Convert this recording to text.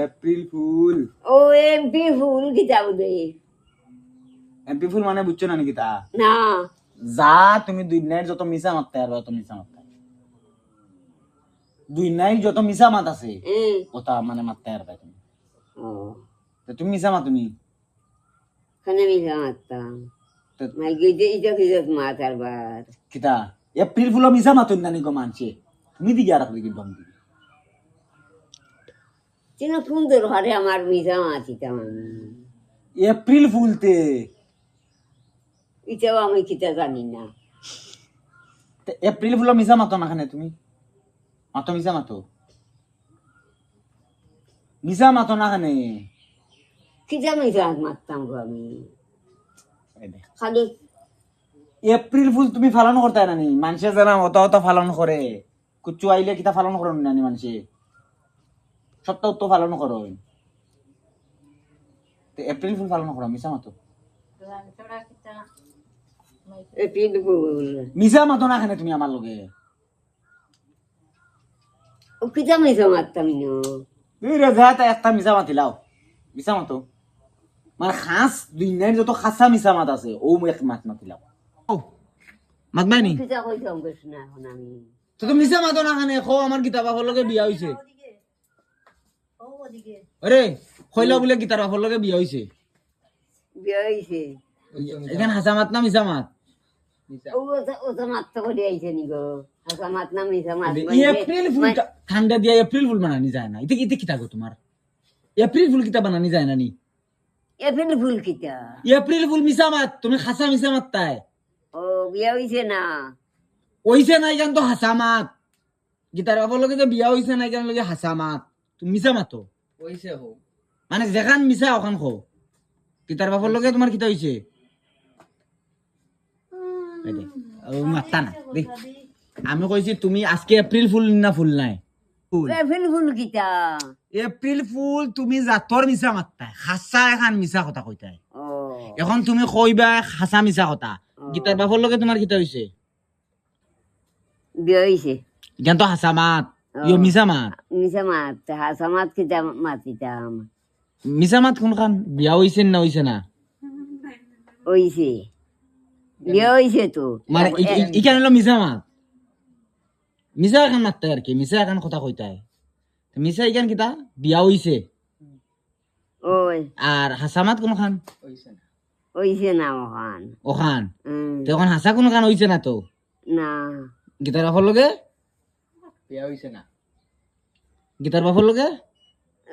April fool ও MP ফুল কিতাব দে MP ফুল মানে বুঝছো না নাকি তা না যা তুমি দুই নাইট যত মিছা মারতে আর যত মিছা মারতে দুই নাইট যত মিছা মাত আছে ওটা মানে মারতে আর তুমি ও তুমি মিছা মা তুমি খানে মিশা মারতাম মাই গিয়ে ইজত মাছ আর বার কিতা এপ্রিল ফুল মিছা মাতুন নানি গো মানছে তুমি দিকে আর রাখবে কিন্তু আমি চিন সুন্দর ঘরে আমার মিশা মাছিতাম আমি এপ্রিল ফুলতে এটাও আমি কিতা জানি না এপ্রিল ফুল মিছা মাতো না খানে তুমি মাতো মিছা মাতো মিছা মাতো না খানে কিতা মিশা মারতাম গো আমি খালি এপ্রিল ফুল তুমি পালন করতে নানি মানুষে জানা অত অত পালন করে কুচু আইলে কিতা পালন করো নানি মানুষে সপ্তাহ তো পালন করো এপ্রিল ফুল পালন করো মিছা মাতো এপ্রিল ফুল মিছা মাতো না খানে তুমি আমার লগে ও কিতা মিশা মারতাম না তুই রেজা একটা মিছা মাতিলাও মিছা মাতো মানে খাস দুই নাইট যত খাসা মিছা মাত আছে ও এক মাত মাতিলাও মাত মাইনি কিতা কইতাম বেশ না এখন আমি তো তুমি মিছা মাতো না খানে খো আমার গীতা বাপর লগে বিয়া হইছে আরে কইলা বলে গীতার বাপর লগে বিয়া হইছে বিয়া হইছে এখানে হাসা মাত না মিছা মাত ও তো মাত্র করে আইছে নি গো হাসা মাত না মিশা মাত এপ্রিল ফুল ঠান্ডা দিয়া এপ্রিল ফুল বানানি যায় না ইতে ইতে কিতা গো তোমার এপ্রিল ফুল কিতা বানানি যায় না নি এপ্রিল ফুল কিতা এপ্রিল ফুল মিছা মাত তুমি হাসা মিছা মাত তাই ও বিয়া হইছে না ওইছে না এখান তো হাসা মাত গীতার বাপর লগে যে বিয়া হইছে না এখান লগে হাসা মাত তুমি মিছা মাতো ওইছে হো মানে যেখান মিছা ওখান খো গীতার বাপর লগে তোমার কিতা হইছে মাত্তা না দেখ আমি কইছি তুমি আজকে এপ্রিল ফুল না ফুল নাই ফুল এপ্রিল ফুল কিতা এপ্রিল ফুল তুমি জাতর মিছা মাত্তা হাসা এখন মিছা কথা কইতাই ও এখন তুমি কইবা হাসা মিছা কথা গীতার বাপর লগে তোমার কিতা হইছে বিয়া হইছে জ্ঞান তো হাসা মাত ইয়ো মিছা মাত মিশা মাত হাসা মাত কিতা মাতিতাম মিছা মাত কোনখান বিয়া হইছে না হইছে না হইছে বিয়া হইছে তো মানে ইখান হলো মিছা মাত মিছা এখন মাত্তাই আর কি মিছা এখন কথা কইতাই মিছা ইখান কিতা বিয়া হইছে ওই আর হাসা মাত কোনখান ওইছে না হইছে না ওখান ওখান তখন হাসা কোনখান হইছে না তো না গীতার বাপর লগে বিয়া হইছে না গীতার বাপর লগে